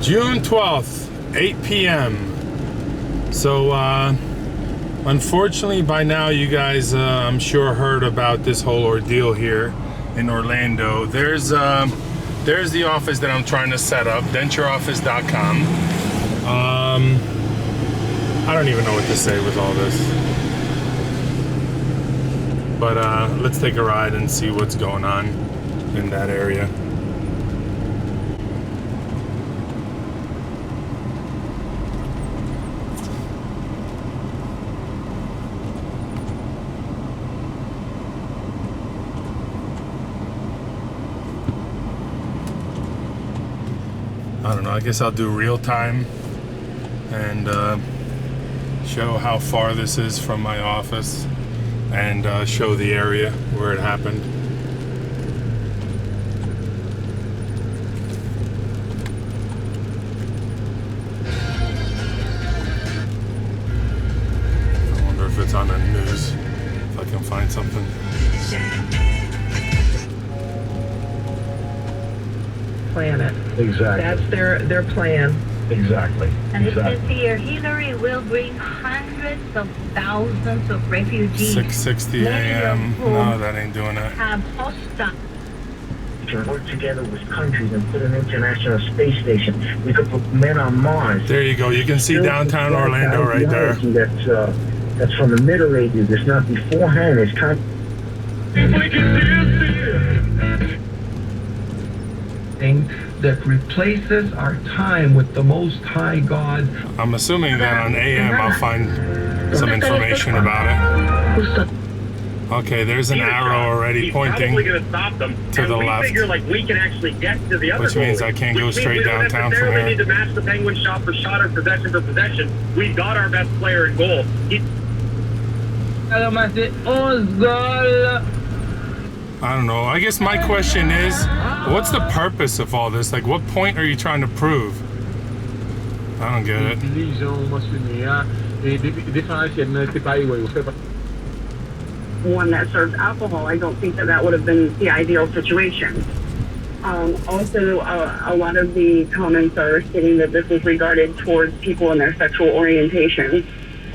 June 12th, 8 p.m. So, unfortunately, by now you guys, I'm sure, heard about this whole ordeal here in Orlando. There's the office that I'm trying to set up, dentureoffice.com. I don't even know what to say with all this. But let's take a ride and see what's going on in that area. I don't know, I guess I'll do real time and show how far this is from my office and show the area where it happened. I wonder if it's on the news, if I can find something. Planet. Exactly. That's their plan. Exactly. And it says here, Hillary will bring hundreds of thousands of refugees. 6:60 a.m. No, that ain't doing it. Have hostile. Can work together with countries and put an international space station. We could put men on Mars. There you go. You can see downtown Orlando right there. That's from the Middle Ages. It's not beforehand. It's kind. That replaces our time with the Most High God. I'm assuming that on AM I'll find some information about it. Okay, there's an arrow already pointing to the left, figure like we can actually get to the other which means I can't go straight downtown from here. We need to match the Penguin shot for shot or possession for possession. We got our best player in goal. I don't know. I guess my question is, what's the purpose of all this? Like, what point are you trying to prove? I don't get it. One that serves alcohol, I don't think that would have been the ideal situation. Also, a lot of the comments are stating that this is regarded towards people and their sexual orientation.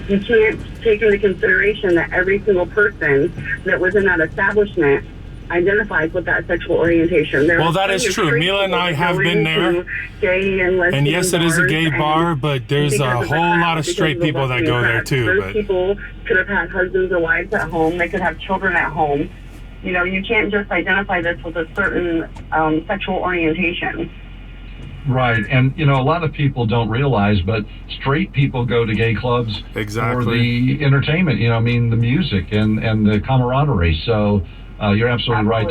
You can't take into consideration that every single person that was in that establishment identifies with that sexual orientation. Well, that is true. Mila and I have been there. And yes, it is a gay bar, but there's a whole lot of straight people that go there too. Those but people could have had husbands or wives at home. They could have children at home. You know, you can't just identify this with a certain sexual orientation. Right, and you know, a lot of people don't realize, but straight people go to gay clubs for the entertainment. You know, I mean, the music and the camaraderie. So you're absolutely right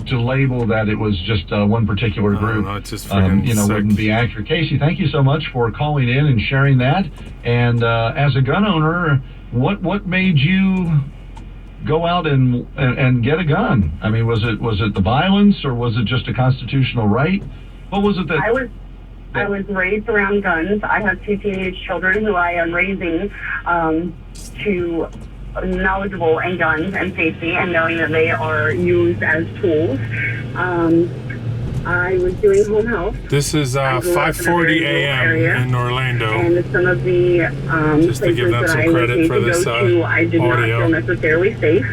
to label that it was just one particular group. It's just you know, wouldn't be accurate. Casey, thank you so much for calling in and sharing that. And as a gun owner, what made you go out and get a gun? I mean, was it the violence, or was it just a constitutional right? What was it that I was raised around guns. I have 2 teenage children who I am raising to knowledgeable in guns and safety and knowing that they are used as tools. I was doing home health. This is 5:40 a.m. in Orlando. And some of the just to give them some credit for this I did not feel necessarily safe.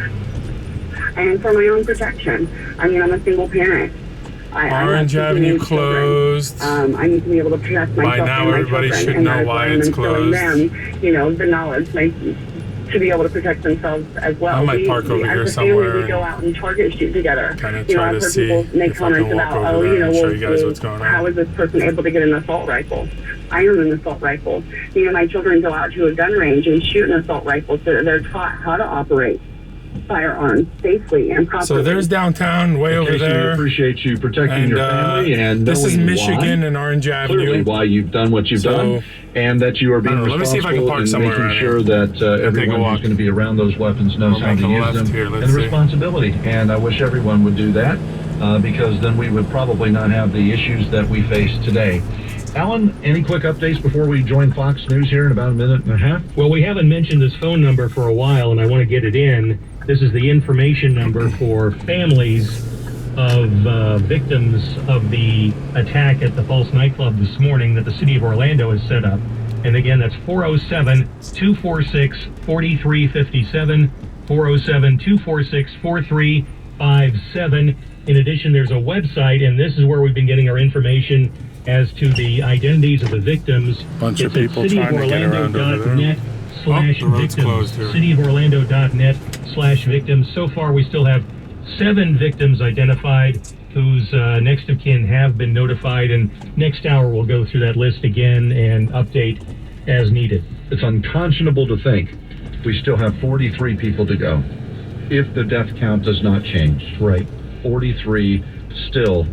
And for my own protection. I mean, I'm a single parent. Orange Avenue closed. I need to be able to protect myself. By now, everybody should know why it's closed. Them, you know, the knowledge, like, to be able to protect themselves as well. I might park over here somewhere. We go out and target shoot together. Kind of try to see if I can walk over there and show you guys what's going on. How is this person able to get an assault rifle? I own an assault rifle. You know, my children go out to a gun range and shoot an assault rifle so that they're taught how to operate firearms safely and properly. So there's downtown, way over there. We appreciate you protecting your family, and this is Michigan and Orange Avenue. Clearly, why you've done what you've done, and that you are being responsible and making sure that everyone who's going to be around those weapons knows how to use them and the responsibility. And I wish everyone would do that, because then we would probably not have the issues that we face today. Alan, any quick updates before we join Fox News here in about a minute and a half? Well, we haven't mentioned this phone number for a while, and I want to get it in. This is the information number for families of victims of the attack at the false nightclub this morning that the city of Orlando has set up. And again, that's 407-246-4357, 407-246-4357. In addition, there's a website, and this is where we've been getting our information as to the identities of the victims. Bunch of people trying to get around over there. /victims. CityofOrlando.net/victims. So far, we still have 7 victims identified whose next of kin have been notified, and next hour we'll go through that list again and update as needed. It's unconscionable to think we still have 43 people to go if the death count does not change. Right. 43 still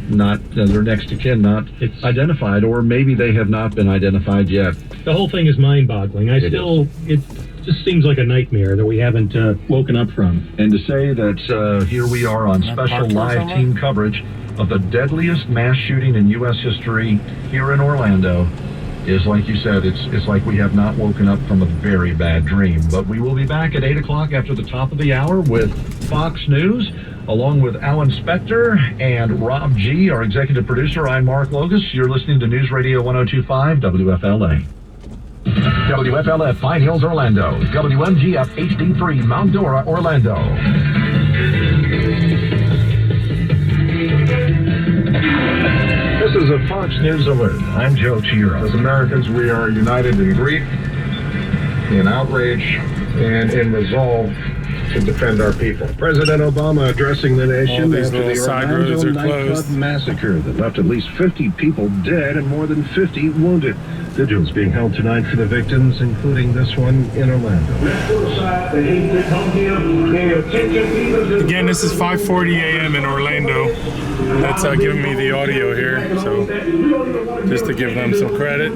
not, their next of kin not identified, or maybe they have not been identified yet. The whole thing is mind-boggling. It just seems like a nightmare that we haven't woken up from. And to say that here we are on special live team coverage of the deadliest mass shooting in U.S. history here in Orlando is, like you said, it's like we have not woken up from a very bad dream. But we will be back at 8 o'clock after the top of the hour with Fox News, along with Alan Spector and Rob G., our executive producer. I'm Mark Logus. You're listening to News Radio 102.5 WFLA. WFLF Pine Hills, Orlando. WMGF HD3 Mount Dora, Orlando. This is a Fox News Alert. I'm Joe Chiro. As Americans, we are united in grief, in outrage, and in resolve to defend our people. President Obama addressing the nation after the Orlando nightclub massacre that left at least 50 people dead and more than 50 wounded. Vigils being held tonight for the victims, including this one in Orlando. Again, this is 5:40 a.m. in Orlando. That's giving me the audio here, so just to give them some credit.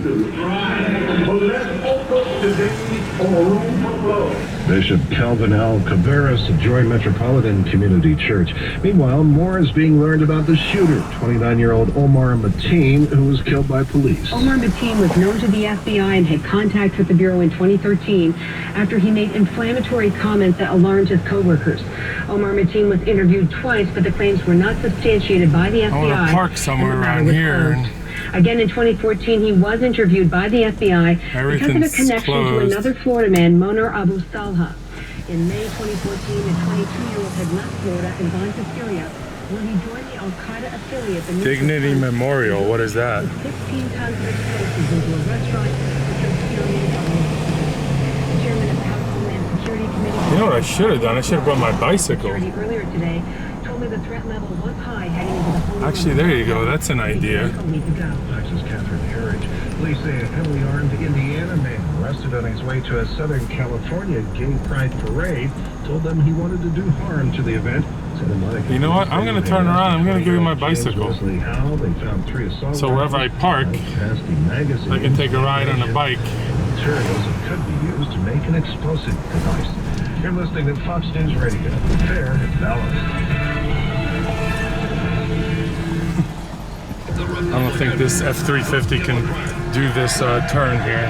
Bishop Calvin L. Cabarrus of Joy Metropolitan Community Church. Meanwhile, more is being learned about the shooter, 29-year-old Omar Mateen, who was killed by police. Omar Mateen was known to the FBI and had contact with the Bureau in 2013 after he made inflammatory comments that alarmed his co-workers. Omar Mateen was interviewed twice, but the claims were not substantiated by the FBI. I want to park somewhere around here. Again, in 2014, he was interviewed by the FBI because of a connection to another Florida man, Monar Abu Salha. In May 2014, the 22-year-old had left Florida and gone to Syria, where he joined the Al-Qaeda affiliate. The Dignity Memorial, what is that? 16 tons of explosives into a restaurant with Syrian Chairman of the House Homeland Security Committee. You know what I should have done? I should have brought my bicycle. Earlier today, told me the threat level was high heading into the whole. Actually, there you go. That's an idea. Texas Catherine Herridge. Police say a heavily armed Indiana man arrested on his way to a Southern California gay pride parade told them he wanted to do harm to the event. You know what? I'm going to turn around. I'm going to give you my bicycle. So wherever I park, I can take a ride on a bike. Materials that could be used to make an explosive device. You're listening to Fox News Radio. Fair and balanced. I don't think this F-350 can do this turn here.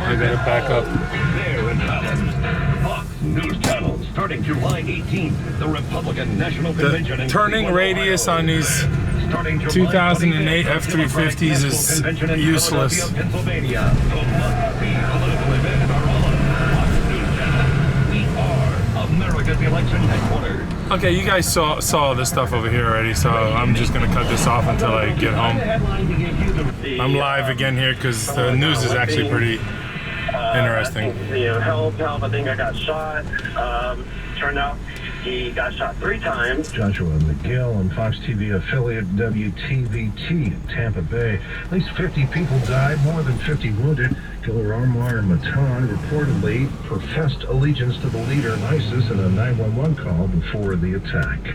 I gotta back up. Fox News Channel, starting July 18th, the Republican National Convention. The turning radius on these 2008 F-350s is useless. America's election headquarters. Okay, you guys saw this stuff over here already, so I'm just gonna cut this off until I get home. I'm live again here because the news is actually pretty interesting. Help, I think I got shot. Turned out he got shot 3 times. Joshua McGill on Fox TV affiliate WTVT in Tampa Bay. At least 50 people died, more than 50 wounded. Killer Omar Mateen reportedly professed allegiance to the leader of ISIS in a 911 call before the attack.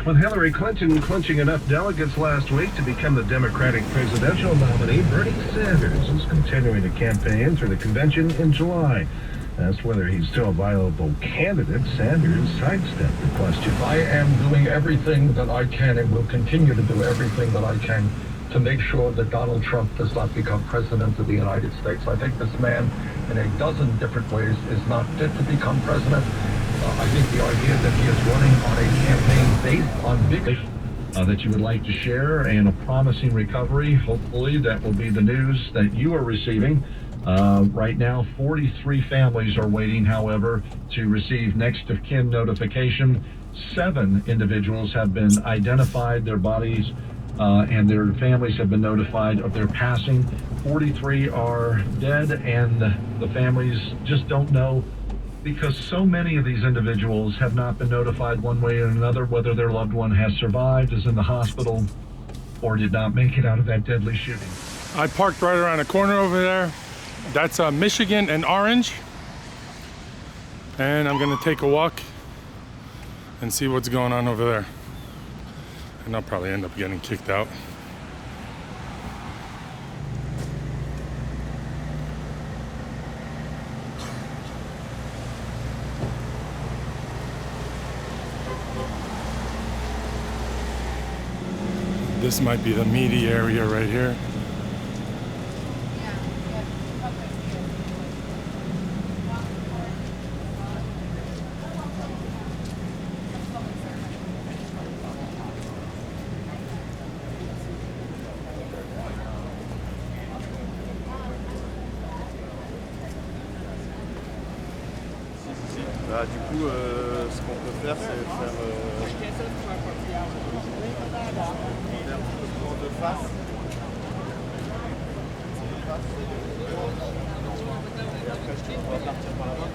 With Hillary Clinton clinching enough delegates last week to become the Democratic presidential nominee, Bernie Sanders is continuing to campaign through the convention in July. Asked whether he's still a viable candidate, Sanders sidestepped the question. I am doing everything that I can and will continue to do everything that I can to make sure that Donald Trump does not become president of the United States. I think this man, in a dozen different ways, is not fit to become president. I think the idea that he is running on a campaign based on big that you would like to share and a promising recovery. Hopefully that will be the news that you are receiving. Right now, 43 families are waiting, however, to receive next of kin notification. 7 individuals have been identified, their bodies and their families have been notified of their passing. 43 are dead, and the families just don't know, because so many of these individuals have not been notified one way or another whether their loved one has survived, is in the hospital, or did not make it out of that deadly shooting. I parked right around the corner over there. That's Michigan and Orange. And I'm gonna take a walk and see what's going on over there. And I'll probably end up getting kicked out. This might be the meaty area right here. Du coup, ce qu'on peut faire, c'est faire de face. Et après, on va partir par là-bas.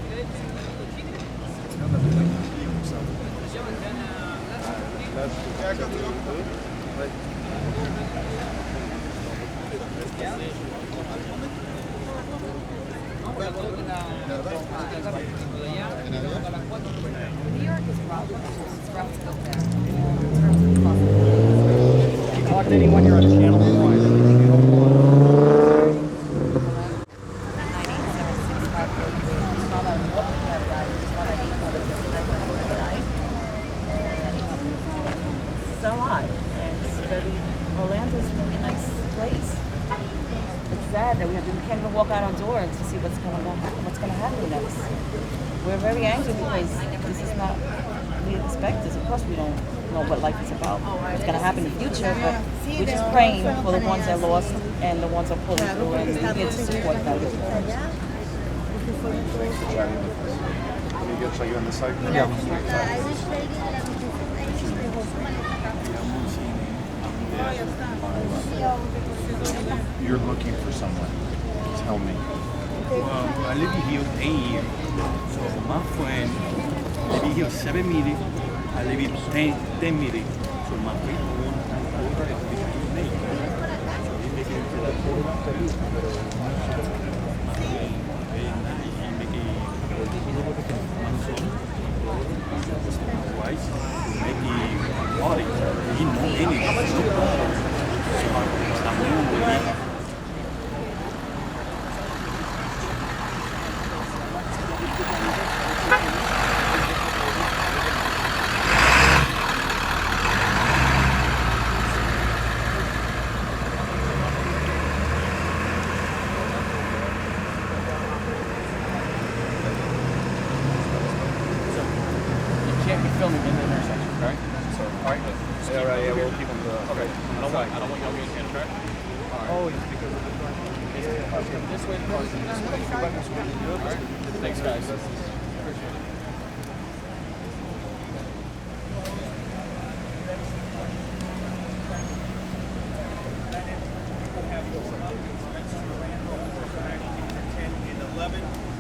You talk to anyone here on the channel before? So hot. Orlando's a really nice place. It's sad that we can't even walk out our door to see what's going to happen next. We're very angry because this is not what we expect this. Of course, we don't know what life is about, what's going to happen in the future, but we're just praying for the ones that lost and the ones that are pulling through, and we're here to support them. Can you get you on the side? You're looking for someone. Tell me. I live here 8 years. So my friend live here 7 meetings. I live here 10 meetings. So my friend filming in the intersection, right? So, all right. Yeah, we'll keep them. Okay. I don't want y'all getting hit, okay? All right. Oh, it's because of the front. Okay. This way, All right. Thanks, guys. Appreciate it.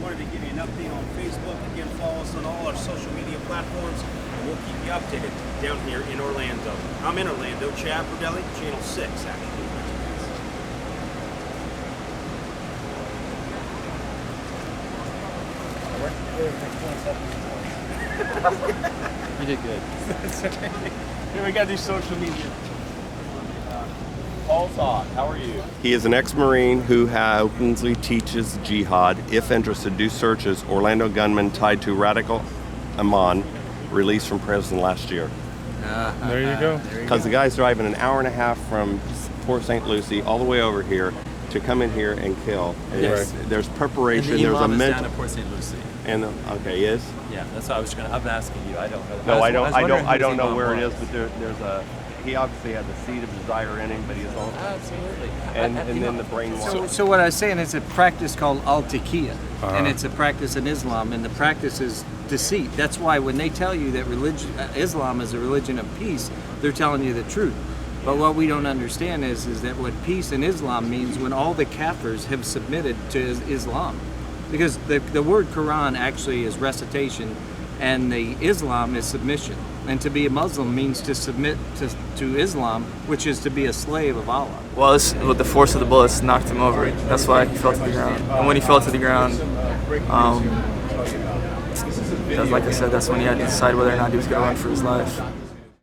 Wanted to give you an update on Facebook. Again, follow us on all our social media platforms, and we'll keep you updated down here in Orlando. I'm in Orlando, Chad Brudelli, Channel 6, actually. You did good. That's okay. Here we got these social media. Paul Todd, how are you? He is an ex-Marine who openly teaches jihad. If interested, do searches. Orlando gunman tied to Radical Amman, released from prison last year. There you go. Because the guy's driving an hour and a half from Port St. Lucie all the way over here to come in here and kill. And Yes. there's preparation. And the there's a imam is mental. down at Port St. Lucie. And okay, is? Yeah, that's what I'm asking you. I don't know. No, I don't know where it is, but there's a. He obviously had the seed of desire in him, but he's also absolutely. And then the brainwash. So what I was saying is a practice called al-taqiyya, and it's a practice in Islam, and the practice is deceit. That's why when they tell you that Islam is a religion of peace, they're telling you the truth. But what we don't understand is that what peace in Islam means when all the kafirs have submitted to Islam. Because the word Quran actually is recitation, and the Islam is submission. And to be a Muslim means to submit to Islam, which is to be a slave of Allah. Well, with the force of the bullets knocked him over. That's why he fell to the ground. And when he fell to the ground, like I said, that's when he had to decide whether or not he was going to run for his life.